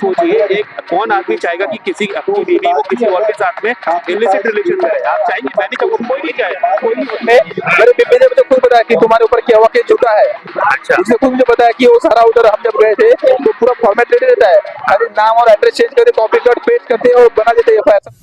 सोचिए, एक कौन आदमी चाहेगा कि किसी अपनी बीवी को किसी और के साथ में इलिसिट रिलेशन करे? आप चाहेंगे? मैं नहीं चाहूँगा, कोई नहीं चाहेगा। कोई नहीं होते। मेरे बीबी ने मुझे खुद बताया कि तुम्हारे ऊपर क्या हुआ केस झूठा है। अच्छा। इसने खुद मुझे बताया कि वो सारा उधर हम जब गए थे तो पूरा फॉर्मेट रेडी रहता है, खाली नाम और एड्रेस चेंज करते, कॉपी कट पेस्ट करते और बना देते एफआईआर।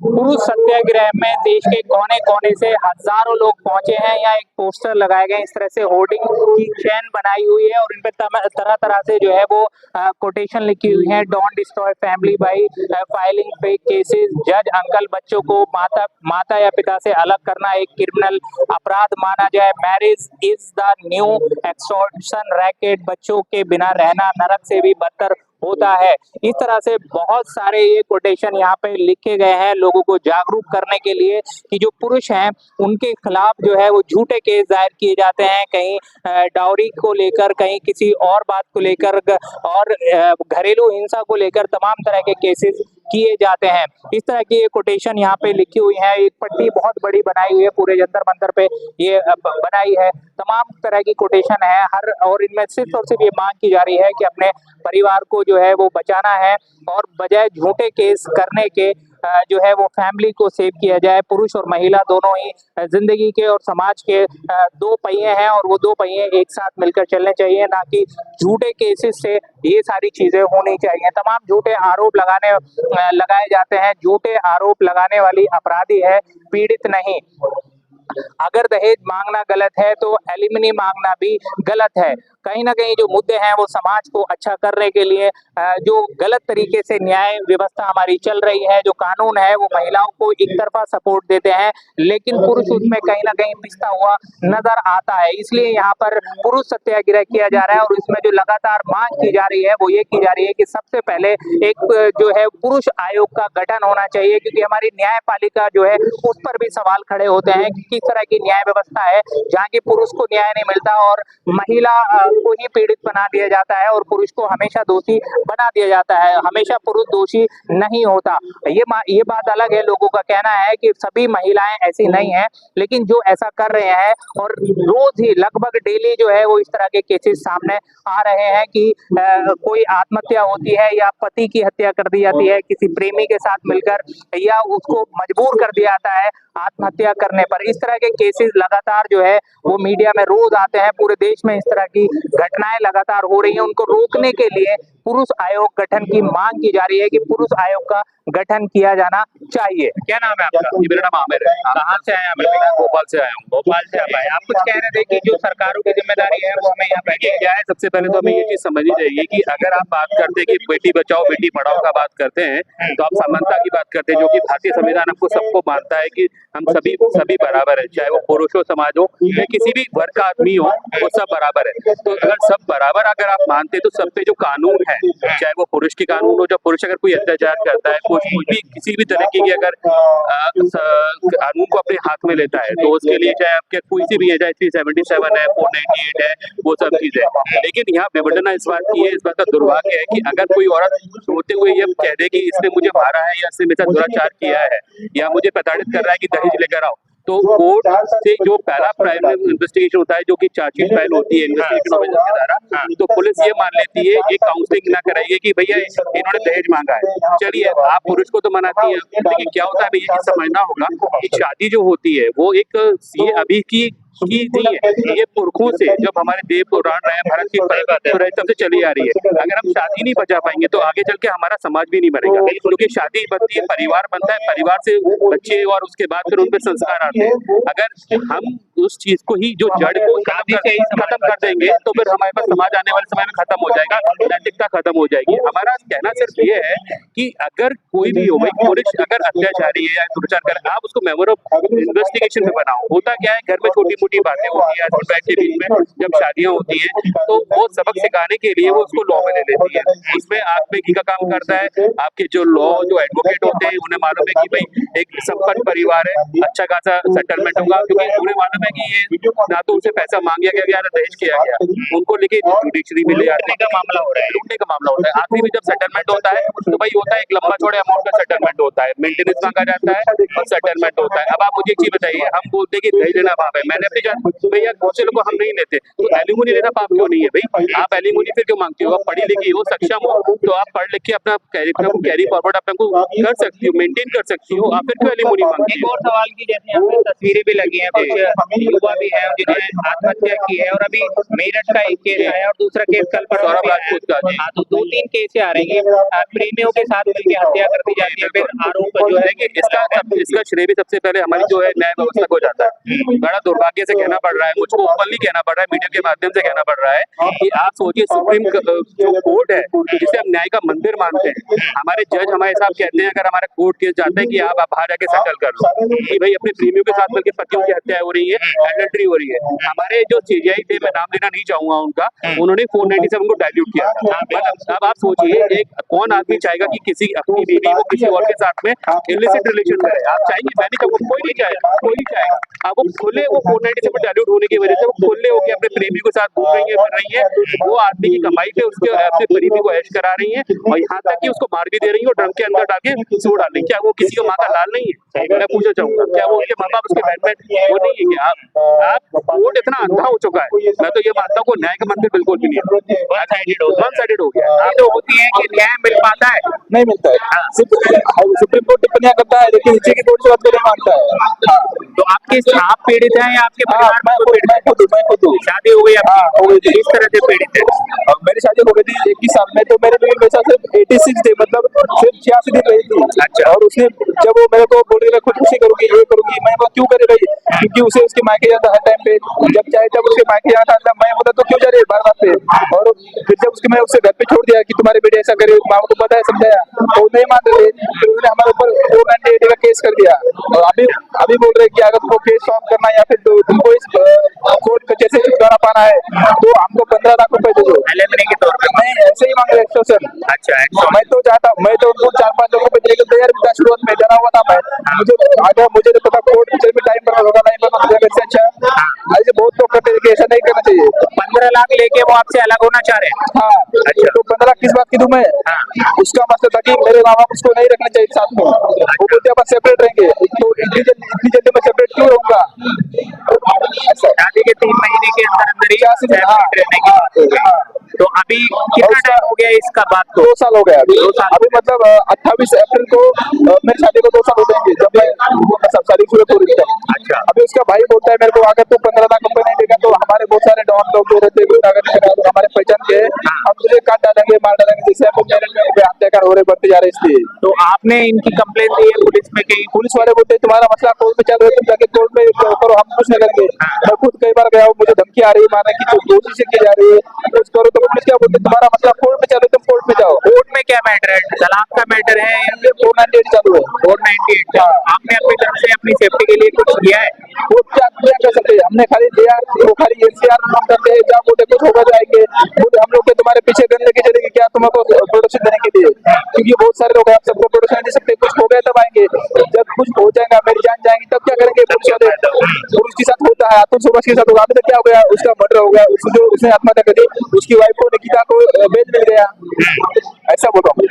पुरुष सत्याग्रह में देश के कोने कोने से हजारों लोग पहुंचे हैं। यहाँ एक पोस्टर लगाए गए, इस तरह से होर्डिंग की चेन बनाई हुई है और इन पे तरह तरह से जो है वो कोटेशन लिखी हुई है। Don't destroy family by filing fake cases. जज अंकल बच्चों को माता या पिता से अलग करना एक क्रिमिनल अपराध माना जाए। Marriage is the new extortion racket. बच्चों के बिना रहना नरक से भी बदतर होता है। इस तरह से बहुत सारे ये कोटेशन यहाँ पे लिखे गए हैं लोगों को जागरूक करने के लिए कि जो पुरुष हैं उनके खिलाफ जो है वो झूठे केस दायर किए जाते हैं, कहीं डाउरी को लेकर, कहीं किसी और बात को लेकर और घरेलू हिंसा को लेकर तमाम तरह के केसेस किए जाते हैं। इस तरह की ये कोटेशन यहाँ पे लिखी हुई है। एक पट्टी बहुत बड़ी बनाई हुई है, पूरे जंतर मंतर पे ये बनाई है। तमाम तरह की कोटेशन है हर, और इनमें सिर्फ और सिर्फ ये मांग की जा रही है कि अपने परिवार को जो है वो बचाना है और बजाय झूठे केस करने के जो है वो फैमिली को सेव किया जाए। पुरुष और महिला दोनों ही जिंदगी के और समाज के दो पहिए हैं और वो दो पहिए एक साथ मिलकर चलने चाहिए, ना कि झूठे केसेस से ये सारी चीजें होनी चाहिए। तमाम झूठे आरोप लगाए जाते हैं। झूठे आरोप लगाने वाली अपराधी है, पीड़ित नहीं। अगर दहेज मांगना गलत है तो एलिमनी मांगना भी गलत है। कहीं ना कहीं जो मुद्दे हैं वो समाज को अच्छा करने के लिए जो गलत तरीके से न्याय व्यवस्था हमारी चल रही है, जो कानून है वो महिलाओं को एक तरफा सपोर्ट देते हैं, लेकिन पुरुष उसमें कहीं ना कहीं पिसता हुआ नजर आता है। इसलिए यहाँ पर पुरुष सत्याग्रह किया जा रहा है और इसमें जो लगातार मांग की जा रही है वो ये की जा रही है कि सबसे पहले एक जो है पुरुष आयोग का गठन होना चाहिए, क्योंकि हमारी न्यायपालिका जो है उस पर भी सवाल खड़े होते हैं कि किस तरह की न्याय व्यवस्था है जहाँ की पुरुष को न्याय नहीं मिलता और महिला को ही पीड़ित बना दिया जाता है और पुरुष को हमेशा दोषी बना दिया जाता है। हमेशा पुरुष दोषी नहीं होता। ये बात अलग है, लोगों का कहना है कि सभी महिलाएं ऐसी नहीं हैं, लेकिन जो ऐसा कर रहे हैं और रोज ही लगभग डेली जो है वो इस तरह के केसेस सामने आ रहे हैं कि कोई आत्महत्या होती है या पति की हत्या कर दी जाती है किसी प्रेमी के साथ मिलकर, या उसको मजबूर कर दिया जाता है आत्महत्या करने पर। इस तरह के केसेस लगातार जो है वो मीडिया में रोज आते हैं। पूरे देश में इस तरह की घटनाएं लगातार हो रही हैं। उनको रोकने के लिए पुरुष आयोग गठन की मांग की जा रही है कि पुरुष आयोग का गठन किया जाना चाहिए। क्या नाम है आपका? जी, मेरा नाम आमिर है। कहाँ से आए हैं? मैं भोपाल से आया हूँ। भोपाल से आप आए, आप कुछ कह रहे थे कि जो सरकारों की जिम्मेदारी है वो हमें यहाँ पे क्या है, सबसे पहले तो हमें ये चीज समझनी चाहिए कि अगर आप बात करते हैं कि बेटी बचाओ बेटी पढ़ाओ का बात करते हैं तो आप समानता की बात करते हैं, जो कि भारतीय संविधान हमको सबको मानता है कि हम सभी बराबर है, चाहे वो पुरुष हो, समाज हो या किसी भी वर्ग का आदमी हो, वो सब बराबर है। तो अगर सब बराबर अगर आप मानते हैं तो सब पे जो कानून है, चाहे वो पुरुष के कानून हो, जब पुरुष अगर कोई अत्याचार करता है, कुछ भी किसी भी तरीके की अगर कानून को अपने हाथ में लेता है तो उसके लिए चाहे आपके कोई सी भी है, चाहे 377 है, 498 है, वो सब चीज है। लेकिन यहाँ विडंबना इस बात की है, इस बात का दुर्भाग्य है कि अगर कोई औरत सोते हुए ये कह दे कि इसने मुझे मारा है या इसने मेरे साथ दुराचार किया है या मुझे प्रताड़ित कर रहा है कि दहेज लेकर आओ, तो कोर्ट से जो पहला प्राइमरी इन्वेस्टिगेशन होता है, जो कि चार्जशीट फाइल होती है इन्वेस्टिगेशन ऑफिसर के द्वारा, तो पुलिस ये मान लेती है, एक काउंसलिंग ना कराइए कि भैया इन्होंने दहेज मांगा है। चलिए, आप पुरुष को तो मनाती है, लेकिन क्या होता है भैया, ये समझना होगा कि शादी जो होती है वो एक ये अभी की नहीं है, ये पुरखों से जब हमारे देव पुराण रहे, भारत की तब से चली आ रही है। अगर हम शादी नहीं बचा पाएंगे तो आगे चल के हमारा समाज भी नहीं बनेगा, क्योंकि शादी बनती है, परिवार बनता है, परिवार से बच्चे और उसके बाद फिर उनपे संस्कार आते हैं। अगर हम उस चीज को ही जो जड़ को खत्म कर देंगे तो फिर हमारे पास समाज आने वाले समय में खत्म हो जाएगा, नैतिकता खत्म हो जाएगी। हमारा कहना सिर्फ ये है कि अगर कोई भी हो, भाई पुरुष अगर अत्याचारी है या दुराचार कर, आप उसको मेंबर ऑफ इन्वेस्टिगेशन में बनाओ। होता क्या है, घर में छोटी मोटी बातें होती है, हस्बैंड के बीच में जब शादियां होती है तो वो सबक सिखाने के लिए वो उसको लॉ में ले लेती है, उसमें आंख में घी का काम करता है। आपके जो लॉ जो एडवोकेट होते हैं उन्हें मालूम है कि भाई एक संपन्न परिवार है, अच्छा खासा सेटलमेंट होगा, क्योंकि उन्हें मालूम है है कि ये ना तो उनसे पैसा मांगा गया ना दहेज किया गया, उनको लेके जुडिशरी में ले आते का मामला हो रहा है। लूटने का मामला होता है। आखिरी में जब सेटलमेंट होता है तो भाई होता है एक लंबा चौड़े अमाउंट का सेटलमेंट होता है, मेंटेनेंस मांगा जाता है और सेटलमेंट होता है। अब आप मुझे एक चीज बताइए, हम बोलते हैं कि दहेज लेना पाप है, मैंने अपनी जान भैया बहुत से लोग हम नहीं लेते, तो एलिमोनी लेना पाप क्यों नहीं है भाई? आप एलिमोनी फिर क्यों मांगते हो? आप पढ़ी लिखी हो, सक्षम हो, तो आप पढ़ लिख के अपना कैरी फॉरवर्ड अपने को कर सकती हो, मेंटेन कर सकती हो, आप फिर क्यों एलिमोनी मांगते एक हो? और सवाल की, जैसे यहाँ पे तस्वीरें भी लगी हैं, कुछ युवा भी हैं जिन्हें आत्महत्या की है, और अभी मेरठ का एक केस आया और दूसरा केस कल परसों सौरभ भी आया। राजपूत का, जी। हाँ, तो 2-3 केसें आ रही हैं, प्रेमियों के साथ मिलकर हत्या कर दी जाती है, फिर आरोप जो है देखिए इसका श्रेय भी सबसे पहले हमारी जो है न्याय व्यवस्था को जाता है। बड़ा दुर्भाग्य से कहना पड़ रहा है, मुझको ओपनली कहना पड़ रहा है, मीडिया के माध्यम से कहना पड़ रहा है कि आप सोचिए सुप्रीम जो कोर्ट है जिसे हम न्याय का मंदिर मानते हैं, हमारे जज हमारे साहब कहते हैं अगर हमारा कोर्ट केस जाता है कि आप बाहर जाके सेटल कर लो कि भाई अपने प्रेमियों के साथ मिलकर पतियों की हत्या हो रही है, एडल्ट्री हो रही है। हमारे जो सीजीआई थे, मैं नाम लेना नहीं चाहूंगा उनका, उन्होंने 497 को डाइल्यूट किया था। मतलब अब आप सोचिए एक कौन आदमी चाहेगा कि किसी अपनी बीवी को किसी और के साथ में इलिसिट रिलेशन में रहे? आप चाहेंगे? मैं नहीं चाहूंगा, कोई नहीं चाहेगा, कोई नहीं चाहेगा। अब वो खुले वो 497 डाइल्यूट होने की वजह से वो खुले होकर अपने प्रेमी के साथ घूम रही है, फिर रही है, वो आदमी की कमाई पे उसके अपने प्रेमी को ऐश करा रही है और यहाँ तक कि उसको मार भी दे रही है और ड्रम के अंदर डाल के सो डाल रही है। क्या वो किसी का माँ का लाल नहीं है? मैं पूछना चाहूंगा, क्या वो उनके माँ बाप उसके बैटमैन वो नहीं है? कि आप कोर्ट इतना अंधा हो चुका है, मैं तो ये मानता हूँ को न्याय का मंदिर बिल्कुल भी नहीं है, वन साइडेड हो गया। ये तो होती है कि न्याय मिल पाता है। नहीं मिलता है। सुप्रीम कोर्ट टिप्पणियां करता है लेकिन नीचे की कोर्ट से बात नहीं मानता है। तो आप पीड़ित हैं या आपके परिवार में कोई पीड़ित है? मैं खुद हूँ। शादी हो गई आपकी? हो गई थी। किस तरह से पीड़ित है? और मेरी शादी हो गई थी 21 साल में, तो मेरे लिए पैसा सिर्फ 86 थे, मतलब सिर्फ 86 दिन रही थी। अच्छा। और उसने जब वो मेरे को बोल रही खुदकुशी करूंगी, ये करूंगी, मैं बोला क्यों करे भाई? क्योंकि उसे उसके मायके जाता हर टाइम पे, जब चाहे तब उसके मायके जाता था। मैं बोला तो क्यों जा रही है बार बार पे? और फिर जब उसके मैं उससे घर पे छोड़ दिया कि तुम्हारे बेटे ऐसा करे, माँ को बताया समझाया तो नहीं मान रहे, फिर उन्होंने हमारे ऊपर 498 का केस कर दिया। और अभी बोल रहे कि अगर तुमको केस सॉल्व करना या फिर तुमको इस कोर्ट कचहरी से छुटकारा पाना है तो हमको 15 लाख रुपए दे दो एलिमनी के तौर पे? नहीं, ऐसे ही मांग रहे एक्सटॉर्शन। अच्छा, मैं तो उनको 4-5 लोगों पे देकर तैयार भी था, शुरुआत में डरा हुआ था मैं। मुझे तो पता कोर्ट कचहरी में टाइम पर होगा, नहीं पता मुझे वैसे अच्छा ऐसे बहुत लोग करते हैं कि ऐसा नहीं करना चाहिए। 15 लाख लेके वो आपसे अलग होना चाह रहे हैं? हाँ। अच्छा। तो 15 लाख किस बात की दूं मैं? उसका मतलब था कि मेरे माँ बाप उसको नहीं रखना चाहिए साथ में, वो बोलते अपन सेपरेट रहेंगे, तो इतनी जल्दी मैं सेपरेट क्यों रहूंगा? ऐसा शादी के 3 महीने के अंदर ही हाँ, सेपरेट रहने की बात हो गई। तो अभी कितना टाइम हो गया इसका बात को? 2 साल हो गया अभी। 2 साल। अभी मतलब 28 अप्रैल को मेरी शादी को 2 साल हो जाएंगे, जब मैं सब शादी शुरू हो रही है। अच्छा। अभी उसका भाई बोलता है मेरे को अगर तू 15 लाख रुपए नहीं देगा तो हमारे बहुत सारे डॉन लोग जो रहते हैं हमारे पहचान के, हम तुझे काट डालेंगे, मार डालेंगे, जैसे हत्याकांड हो रहे बढ़ते जा रहे इसलिए। तो आपने इनकी कंप्लेंट दी है पुलिस में? कहीं पुलिस वाले बोलते हैं तुम्हारा मसला कोर्ट में चल रहा है, तुम जाके कोर्ट में करो, हम कुछ नहीं करेंगे। मैं खुद कई बार गया हूँ, मुझे धमकी आ रही है मारने की, जो कोशिश की जा रही है कुछ करो, तो पुलिस क्या बोलते हैं तुम्हारा मसला कोर्ट में चल रहा है, तुम कोर्ट में जाओ। कोर्ट में क्या मैटर है? तलाक का मैटर है या 498 चालू है। 498? आपने अपनी तरफ से अपनी सेफ्टी के लिए कुछ किया है? वो क्या कर सकते हैं? हमने खाली दिया, वो खाली एनसीआर काम करते हैं, जहाँ बोलते कुछ होगा जाएंगे, बोलते हम लोग के तुम्हारे पीछे गन लेके चलेंगे क्या तुमको प्रोटेक्शन देने के लिए? क्योंकि बहुत सारे लोग हैं, आप सबको प्रोटेक्शन दे सकते, कुछ हो गया तब आएंगे, जब कुछ हो जाएगा मेरी जान जाएंगी तब क्या करेंगे? पुलिस वाले पुलिस के साथ होता है, अतुल सुभाष के साथ होगा। अभी तक क्या हो गया? उसका मर्डर हो गया, उसने आत्महत्या कर दी, उसकी वाइफ को निकिता को बेल मिल गया, ऐसा बोल रहा हूँ।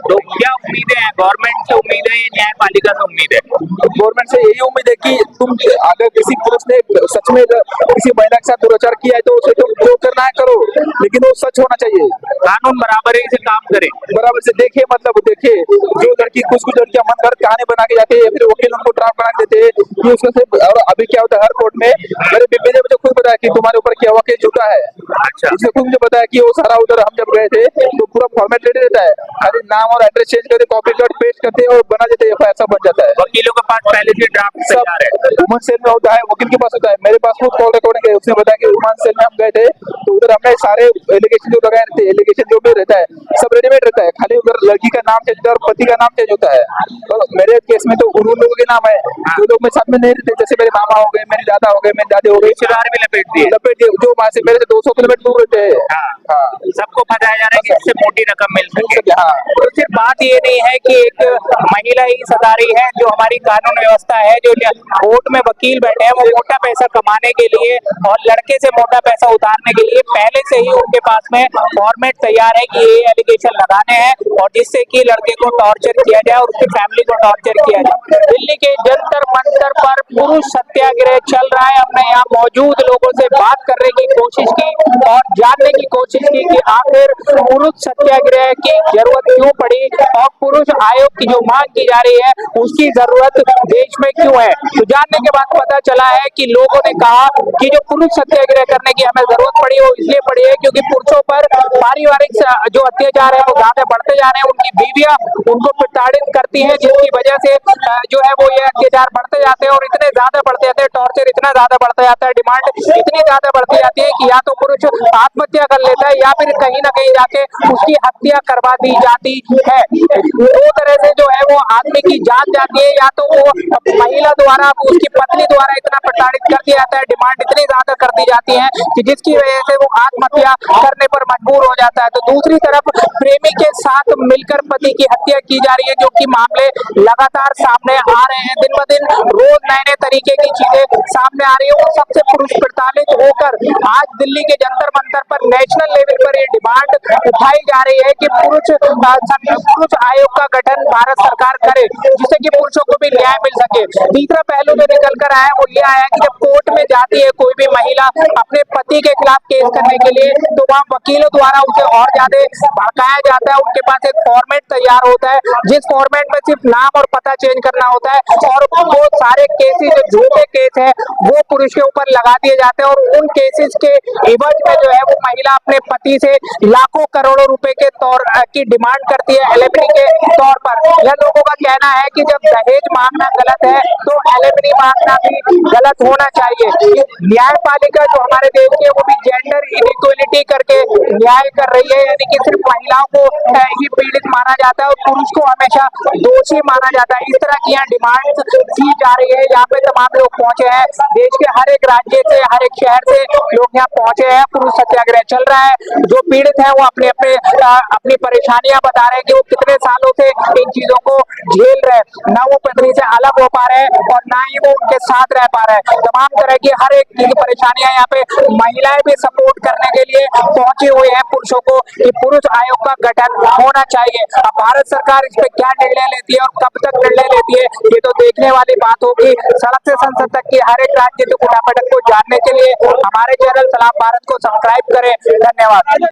तो क्या उम्मीदें हैं? गवर्नमेंट से उम्मीद है या न्यायपालिका से उम्मीद है? गवर्नमेंट से यही उम्मीद है कि तुम अगर किसी पुरुष ने सच में किसी महिला के साथ दुराचार किया है तो उसे तुम जो करना है करो, लेकिन वो सच होना चाहिए। कानून बराबरी से काम करे, बराबर से देखे, मतलब देखे जो लड़की कुछ लड़कियां मन गलत कहानी बना के जाती है, फिर वकील उनको ड्राफ्ट बना के देते हैं कि उसमें से। और अभी क्या होता है हर कोर्ट में, मेरे बीबी ने मुझे खुद बताया कि तुम्हारे ऊपर क्या हुआ केस झूठा है। अच्छा। उसने खुद मुझे बताया कि वो सारा उधर हम जब गए थे तो पूरा फॉर्मेट रेडी रहता है, खाली नाम और एड्रेस चेंज करके कॉपी कट पेस्ट करते हैं और बना देते हैं, एफआईआर सब बन जाता है। वकीलों के पास पहले से ड्राफ्ट तैयार है? वुमन सेल में होता है, वकील के पास होता है, मेरे पास खुद कॉल रिकॉर्डिंग है। उसने बताया कि वुमन सेल में हम गए थे तो उधर हमने सारे एलिगेशन जो लगाए रहते हैं, एलिगेशन जो भी रहता है सब रेडीमेड रहता है, खाली उधर लड़की का नाम चेंज और पति का नाम चेंज होता है। तो मेरे केस में तो उन लोगों के नाम है जो लोग मेरे साथ में नहीं रहते, जैसे मेरे मामा हो गए, मेरी दादा हो गए, मेरी दादी हो गई, रिश्तेदार भी लपेट दिए? जो वहां से मेरे से 200 किलोमीटर दूर रहते हैं। हाँ, हाँ सबको बताया जा रहा है कि इससे मोटी रकम मिल सके। हाँ तो सिर्फ बात ये नहीं है कि एक महिला ही सता रही है, जो हमारी कानून व्यवस्था है, जो कोर्ट में वकील बैठे हैं, वो मोटा पैसा कमाने के लिए और लड़के से मोटा पैसा उतारने के लिए पहले से ही उनके पास में फॉर्मेट तैयार है कि ये एलिगेशन लगाने हैं और जिससे कि लड़के को टॉर्चर किया जाए और उसकी फैमिली को टॉर्चर किया जाए। दिल्ली के जंतर मंतर पर पुरुष सत्याग्रह चल रहा है। हमने यहाँ मौजूद लोगों से बात करने की कोशिश की और जानने की कोशिश की कि आखिर पुरुष सत्याग्रह की जरूरत क्यों पड़ी और पुरुष आयोग की जो मांग की जा रही है उसकी जरूरत देश में क्यों है। तो जानने के बाद पता चला है कि लोगों ने कहा कि जो पुरुष सत्याग्रह करने की हमें जरूरत पड़ी वो इसलिए पड़ी है क्योंकि पुरुषों पर पारिवारिक जो अत्याचार है वो ज्यादा बढ़ते जा रहे हैं। उनकी बीवियां उनको प्रताड़ित करती हैं, जिसकी वजह से जो है वो ये अत्याचार बढ़ते जाते हैं और इतने ज्यादा बढ़ते जाते हैं, टॉर्चर इतना ज्यादा बढ़ता जाता है, डिमांड इतनी ज्यादा बढ़ती जाती है कि या तो पुरुष आत्महत्या कर लेता है या फिर कहीं ना कहीं जाके उसकी हत्या करवा दी जाती है। दो तरह से जो है वो आदमी की जान जाती है, या तो वो महिला द्वारा उसकी पत्नी द्वारा इतना प्रताड़ित कर दिया जाता है, डिमांड इतनी ज्यादा कर दी जाती है कि जिसकी वजह से वो आत्महत्या करने पर मजबूर हो जाता है। तो दूसरी तरफ प्रेमी के साथ मिलकर पति की हत्या की जा रही है, जो कि मामले लगातार सामने आ रहे हैं। दिन ब दिन रोज नए नए तरीके की चीजें सामने आ रही है। वो सबसे पुरुष प्रताड़ित होकर आज दिल्ली के जंतर मंतर पर नेशनल लेवल पर ये डिमांड उठाई जा रही है कि पुरुष आयोग का गठन भारत सरकार करे, जिससे कि पुरुषों को भी न्याय मिल सके। तीसरा पहलू जो निकल कर आया वो ये आया कि जब कोर्ट में जाती है कोई भी महिला अपने पति के खिलाफ केस करने के लिए, तो वहाँ वकीलों द्वारा उसे और ज्यादा भड़काया जाता है। उनके पास एक फॉर्मेट तैयार होता है, जिस फॉर्मेट में सिर्फ नाम और पता चेंज करना होता है और वो सारे केसेस जो झूठे केस है वो पुरुष के ऊपर लगा दिए जाते हैं और उन केसेस के एवज में जो है वो महिला अपने पति से लाखों करोड़ों रुपए के तौर की डिमांड करती है एलिमनी के तौर पर। यह लोगों का कहना है कि जब दहेज मांगना गलत है तो एलिमनी मांगना भी गलत होना चाहिए। न्यायपालिका जो हमारे देश की है वो भी जेंडर इनइक्वालिटी करके न्याय कर रही है, यानी कि सिर्फ महिलाओं को ही पीड़ित माना जाता है और पुरुष को हमेशा दोषी माना जाता है। इस तरह की यहाँ डिमांड की जा रही है। यहाँ पे तमाम लोग पहुंचे हैं, देश के हर एक राज्य से, हर एक शहर से लोग यहाँ पहुंचे हैं। पुरुष सत्याग्रह चल रहा है। जो पीड़ित है वो अपनी परेशानियां बता रहे हैं कि वो कितने सालों से इन चीजों को झेल रहे हैं, ना वो पत्नी से अलग हो पा रहे हैं और ना ही वो उनके साथ रह पा रहे हैं। तमाम तरह की हर एक की परेशानियां यहाँ पे महिलाएं भी सपोर्ट करने के लिए पहुंची हुई है पुरुषों को कि पुरुष आयोग का गठन होना चाहिए। अब भारत सरकार इस पे क्या निर्णय लेती है और कब तक निर्णय लेती है ये तो देखने वाली बात होगी। सड़क से संसद तक की हर एक राजनीतिक उठापटक को जानने के लिए हमारे चैनल सलाम भारत को सब्सक्राइब करें। धन्यवाद।